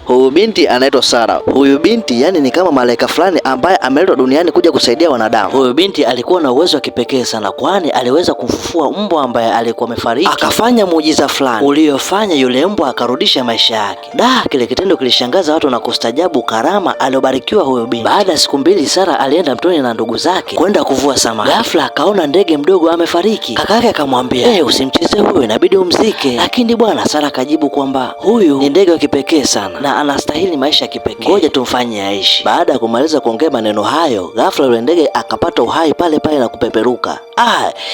Huyu binti anaitwa Sara. Huyu binti yani ni kama malaika fulani ambaye ameletwa duniani kuja kusaidia wanadamu. Huyu binti alikuwa na uwezo wa kipekee sana, kwani aliweza kumfufua mbwa ambaye alikuwa amefariki, akafanya muujiza fulani uliofanya yule mbwa akarudisha maisha yake. Kile kitendo kilishangaza watu na kustajabu karama aliyobarikiwa huyu binti. Baada ya siku mbili, Sara alienda mtoni na ndugu zake kwenda kuvua samaki. Ghafla akaona ndege mdogo amefariki. Kakake akamwambia, usimcheze huyo, inabidi umzike. Lakini bwana Sara akajibu kwamba huyu ni ndege wa kipekee sana na anastahili maisha ya kipekee, ngoja tumfanye aishi. Baada ya kumaliza kuongea maneno hayo, ghafla yule ndege akapata uhai pale pale na kupeperuka.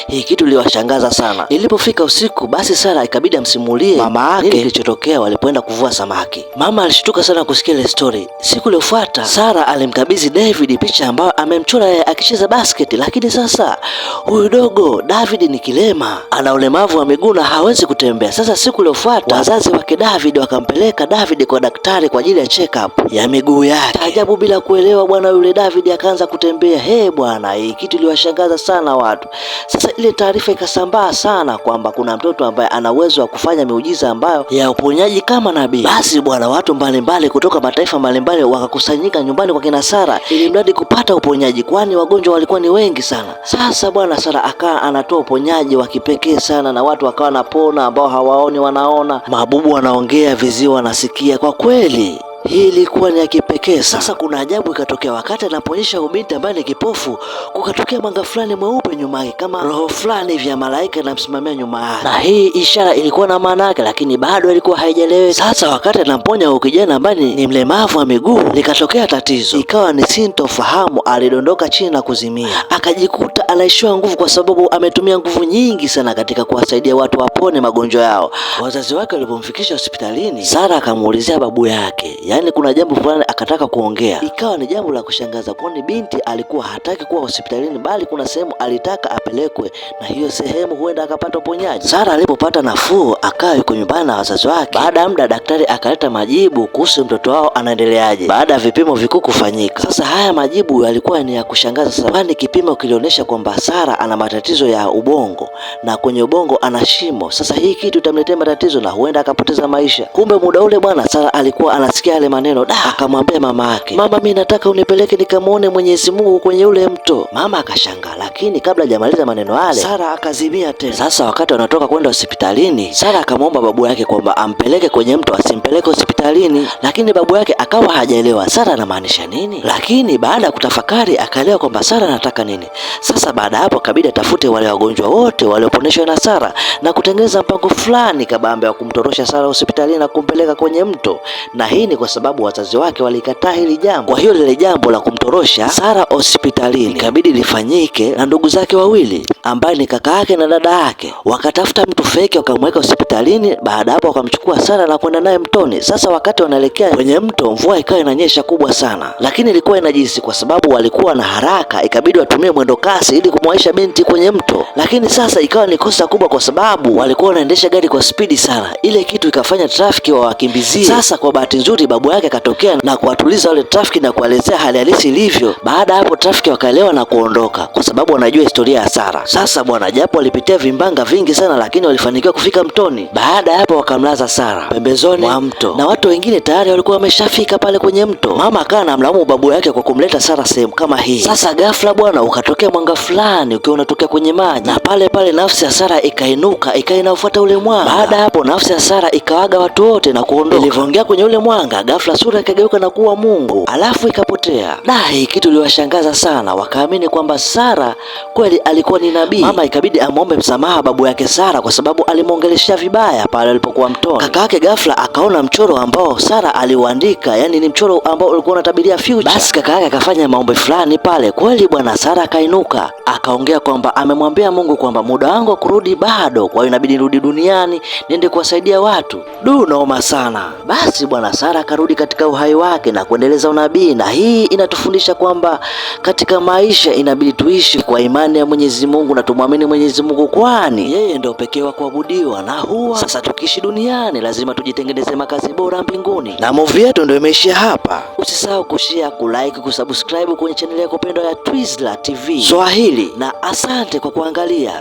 Hii kitu iliwashangaza sana. Ilipofika usiku, basi Sara ikabidi amsimulie mama yake kilichotokea walipoenda kuvua samaki. Mama alishtuka sana kusikia ile story. Siku iliyofuata Sara alimkabidhi David picha ambayo amemchora yeye akicheza basket, lakini sasa huyu dogo David ni kilema, ana ulemavu wa miguu na hawezi kutembea. Sasa siku iliyofuata wazazi wake David wakampeleka David kwa daktari kwa ajili ya check up ya miguu yake. Ajabu, bila kuelewa bwana, yule David akaanza kutembea. Bwana, hii kitu iliwashangaza sana watu. Sasa ile taarifa ikasambaa sana kwamba kuna mtoto ambaye ana uwezo wa kufanya miujiza ambayo ya uponyaji kama nabii. Basi bwana, watu mbalimbali kutoka mataifa mbalimbali wakakusanyika nyumbani kwa kina Sara ili mradi kupata uponyaji, kwani wagonjwa walikuwa ni wengi sana. Sasa bwana Sara akaa anatoa uponyaji wa kipekee sana na watu wakawa wanapona, ambao hawaoni wanaona, mabubu wanaongea, viziwi wanasikia. Kwa kweli hii ilikuwa ni ya kipekee. Sasa kuna ajabu ikatokea. Wakati anaponyesha ubinti ambaye ni kipofu, kukatokea mwanga fulani mweupe nyuma yake, kama roho fulani vya malaika inamsimamia nyuma yake, na hii ishara ilikuwa na maana yake, lakini bado ilikuwa haijaeleweka. Sasa wakati anamponya huyo kijana ambaye ni mlemavu wa miguu, likatokea tatizo, ikawa ni sintofahamu. Alidondoka chini na kuzimia, akajikuta anaishiwa nguvu kwa sababu ametumia nguvu nyingi sana katika kuwasaidia watu wapone magonjwa yao. Wazazi wake walipomfikisha hospitalini, Sara akamuulizia babu yake, yaani kuna jambo fulani akataka kuongea. Ikawa ni jambo la kushangaza, kwani binti alikuwa hataki kuwa hospitalini, bali kuna sehemu alitaka apelekwe, na hiyo sehemu huenda akapata uponyaji. Sara alipopata nafuu akawa yuko nyumbani na wazazi wake. Baada ya muda daktari akaleta majibu kuhusu mtoto wao anaendeleaje baada ya vipimo vikuu kufanyika. Sasa haya majibu yalikuwa ni ya kushangaza sana, kwani kipimo kilionyesha kwamba Sara ana matatizo ya ubongo na kwenye ubongo ana shimo. Sasa hii kitu itamletea matatizo na huenda akapoteza maisha. Kumbe muda ule bwana Sara alikuwa anasikia yale maneno. Akamwambia mama yake, mama, mimi nataka unipeleke nikamuone Mwenyezi Mungu kwenye ule mto. Mama akashangaa, lakini kabla hajamaliza maneno yale Sara akazimia tena. Sasa wakati wanatoka kwenda hospitalini, Sara akamwomba babu yake kwamba ampeleke kwenye mto, asimpeleke hospitalini, lakini babu yake akawa hajaelewa Sara anamaanisha nini. Lakini baada ya kutafakari akaelewa kwamba Sara anataka nini. Sasa baada hapo akabidi atafute wale wagonjwa wote walioponeshwa na Sara na kutengeneza mpango fulani kabambe wa kumtorosha Sara hospitalini na kumpeleka kwenye mto, na hii ni kwa sababu wazazi wake walikataa hili jambo. Kwa hiyo lile jambo la kumtorosha Sara hospitalini ikabidi lifanyike na ndugu zake wawili ambaye ni kaka yake na dada yake. Wakatafuta mtu feki wakamweka hospitalini. Baada hapo wakamchukua Sara na kwenda naye mtoni. Sasa wakati wanaelekea kwenye mto, mvua ikawa inanyesha kubwa sana, lakini ilikuwa inajisi kwa sababu walikuwa na haraka, ikabidi watumie mwendo kasi ili kumwaisha binti kwenye mto. Lakini sasa ikawa ni kosa kubwa kwa sababu walikuwa wanaendesha gari kwa spidi sana, ile kitu ikafanya trafiki wawakimbizie. Sasa kwa bahati nzuri babu yake akatokea na kuwatuliza wale trafiki na kuelezea hali halisi ilivyo. Baada hapo trafiki wakaelewa na kuondoka kwa sababu wanajua historia ya Sara. Sasa bwana, japo walipitia vimbanga vingi sana, lakini walifanikiwa kufika mtoni. Baada hapo wakamlaza Sara pembezoni mwa mto na watu wengine tayari walikuwa wameshafika pale kwenye mto. Mama akawa anamlaumu babu yake kwa kumleta Sara sehemu kama hii. Sasa ghafla bwana, ukatokea mwanga fulani ukiwa unatokea kwenye maji, na pale pale nafsi ya Sara ikainuka ikainafuata ule mwanga. Baada hapo nafsi ya Sara ikawaga watu wote na kuondoka. Ilivyoingia kwenye ule mwanga, ghafla sura ikageuka na kuwa Mungu, alafu ikapotea. Hii kitu iliwashangaza sana, wakaamini kwamba Sara kweli alikuwa ni nabii. Mama ikabidi amwombe msamaha babu yake Sara kwa sababu alimwongeleshia vibaya pale alipokuwa mtoni. Kaka yake ghafla akaona mchoro ambao Sara aliuandika, yani ni mchoro ambao ulikuwa unatabiria future. Basi kaka yake akafanya maombi fulani pale. Kweli bwana, Sara akainuka akaongea kwamba amemwambia Mungu kwamba muda wangu wa kurudi bado, kwa hiyo inabidi nirudi duniani niende kuwasaidia watu. Naoma sana. Basi bwana Sara akarudi katika uhai wake na kuendeleza unabii, na hii inatufundisha kwamba katika maisha inabidi tuishi kwa imani ya Mwenyezi Mungu na tumwamini Mwenyezi Mungu, kwani yeye ndio pekee wa kuabudiwa. Na huwa sasa tukiishi duniani lazima tujitengeneze makazi bora mbinguni. Na movie yetu ndio imeishia hapa. Usisahau kushare, kulike, kusubscribe kwenye channel yako pendwa ya Twizzler TV Swahili, na asante kwa kuangalia.